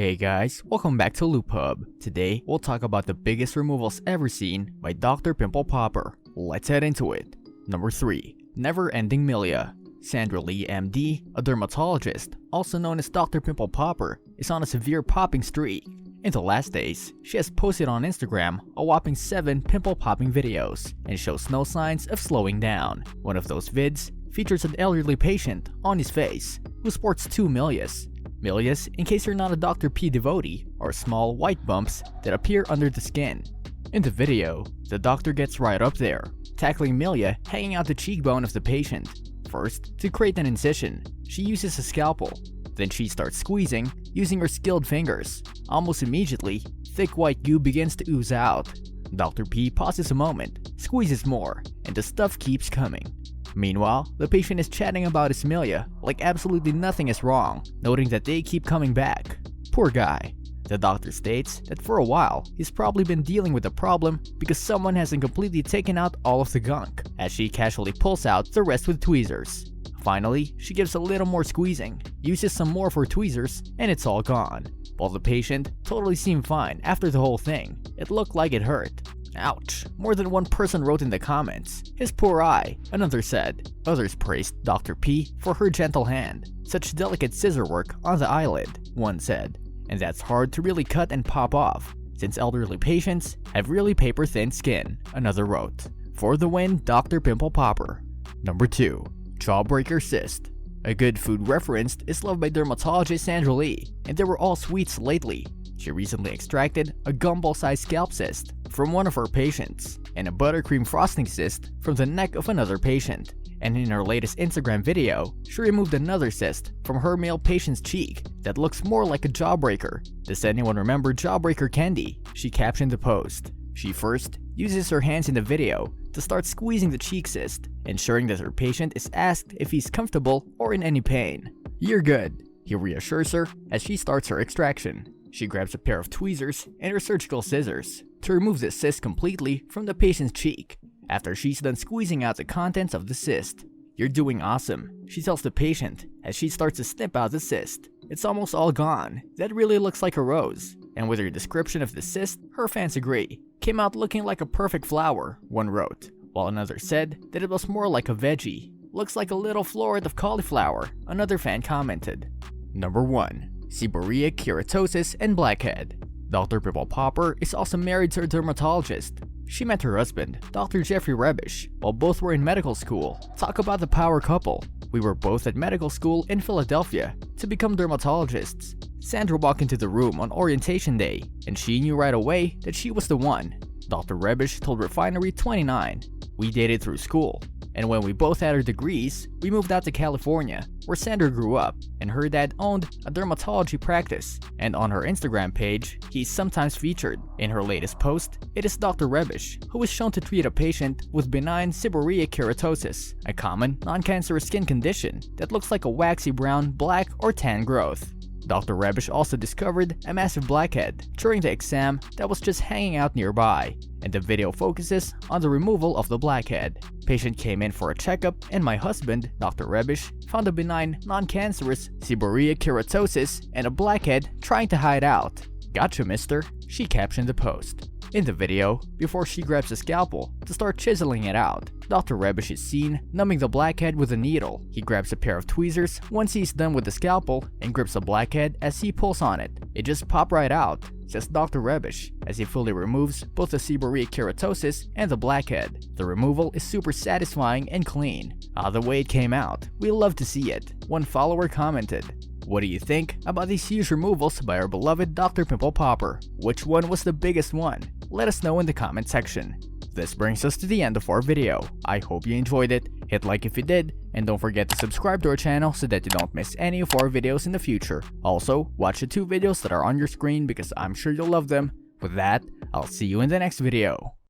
Hey guys, welcome back to LoopHub. Today, we'll talk about the biggest removals ever seen by Dr. Pimple Popper. Let's head into it. Number 3. Never Ending Milia. Sandra Lee MD, a dermatologist, also known as Dr. Pimple Popper, is on a severe popping streak. In the last days, she has posted on Instagram a whopping 7 pimple popping videos and shows no signs of slowing down. One of those vids features an elderly patient on his face who sports 2 milias. Milias, in case you're not a Dr. P devotee, are small white bumps that appear under the skin. In the video, the doctor gets right up there, tackling milia hanging out the cheekbone of the patient. First, to create an incision, she uses a scalpel. Then she starts squeezing using her skilled fingers. Almost immediately, thick white goo begins to ooze out. Dr. P pauses a moment, squeezes more, and the stuff keeps coming. Meanwhile, the patient is chatting about his milia like absolutely nothing is wrong, noting that they keep coming back. Poor guy. The doctor states that for a while, he's probably been dealing with the problem because someone hasn't completely taken out all of the gunk, as she casually pulls out the rest with tweezers. Finally, she gives a little more squeezing, uses some more for tweezers, and it's all gone. While the patient totally seemed fine after the whole thing, it looked like it hurt. Ouch, more than one person wrote in the comments, "His poor eye," another said. Others praised Dr. P for her gentle hand. "Such delicate scissor work on the eyelid," one said. "And that's hard to really cut and pop off, since elderly patients have really paper-thin skin," another wrote. For the win, Dr. Pimple Popper. Number 2. Jawbreaker Cyst. A good food referenced is loved by dermatologist Sandra Lee, and they were all sweets lately. She recently extracted a gumball-sized scalp cyst from one of her patients, and a buttercream frosting cyst from the neck of another patient. And in her latest Instagram video, she removed another cyst from her male patient's cheek that looks more like a jawbreaker. "Does anyone remember jawbreaker candy?" she captioned the post. She first uses her hands in the video to start squeezing the cheek cyst, ensuring that her patient is asked if he's comfortable or in any pain. "You're good," he reassures her as she starts her extraction. She grabs a pair of tweezers and her surgical scissors to remove the cyst completely from the patient's cheek. After she's done squeezing out the contents of the cyst, "You're doing awesome," she tells the patient as she starts to snip out the cyst. "It's almost all gone. That really looks like a rose." And with her description of the cyst, her fans agree. "Came out looking like a perfect flower," one wrote, while another said that it was more like a veggie. "Looks like a little floret of cauliflower," another fan commented. Number 1. Seborrheic keratosis and blackhead. Dr. Pimple Popper is also married to a dermatologist. She met her husband, Dr. Jeffrey Rebish, while both were in medical school. Talk about the power couple. "We were both at medical school in Philadelphia to become dermatologists." Sandra walked into the room on orientation day, and she knew right away that she was the one. Dr. Rebish told Refinery 29, "We dated through school, and when we both had our degrees, we moved out to California, where Sandra grew up, and her dad owned a dermatology practice, and on her Instagram page, he's sometimes featured. In her latest post, it is Dr. Rebish, who was shown to treat a patient with benign seborrheic keratosis, a common, non-cancerous skin condition that looks like a waxy brown, black, or tan growth. Dr. Rebish also discovered a massive blackhead during the exam that was just hanging out nearby, and the video focuses on the removal of the blackhead. Patient came in for a checkup, and my husband, Dr. Rebish, found a benign, non-cancerous seborrheic keratosis and a blackhead trying to hide out. "Gotcha, mister," she captioned the post. In the video, before she grabs a scalpel to start chiseling it out, Dr. Rebish is seen numbing the blackhead with a needle. He grabs a pair of tweezers once he's done with the scalpel and grips the blackhead as he pulls on it. "It just popped right out," says Dr. Rebish as he fully removes both the seborrheic keratosis and the blackhead. "The removal is super satisfying and clean. The way it came out. We love to see it," one follower commented. What do you think about these huge removals by our beloved Dr. Pimple Popper? Which one was the biggest one? Let us know in the comment section. This brings us to the end of our video. I hope you enjoyed it. Hit like if you did, and don't forget to subscribe to our channel so that you don't miss any of our videos in the future. Also, watch the 2 videos that are on your screen because I'm sure you'll love them. With that, I'll see you in the next video.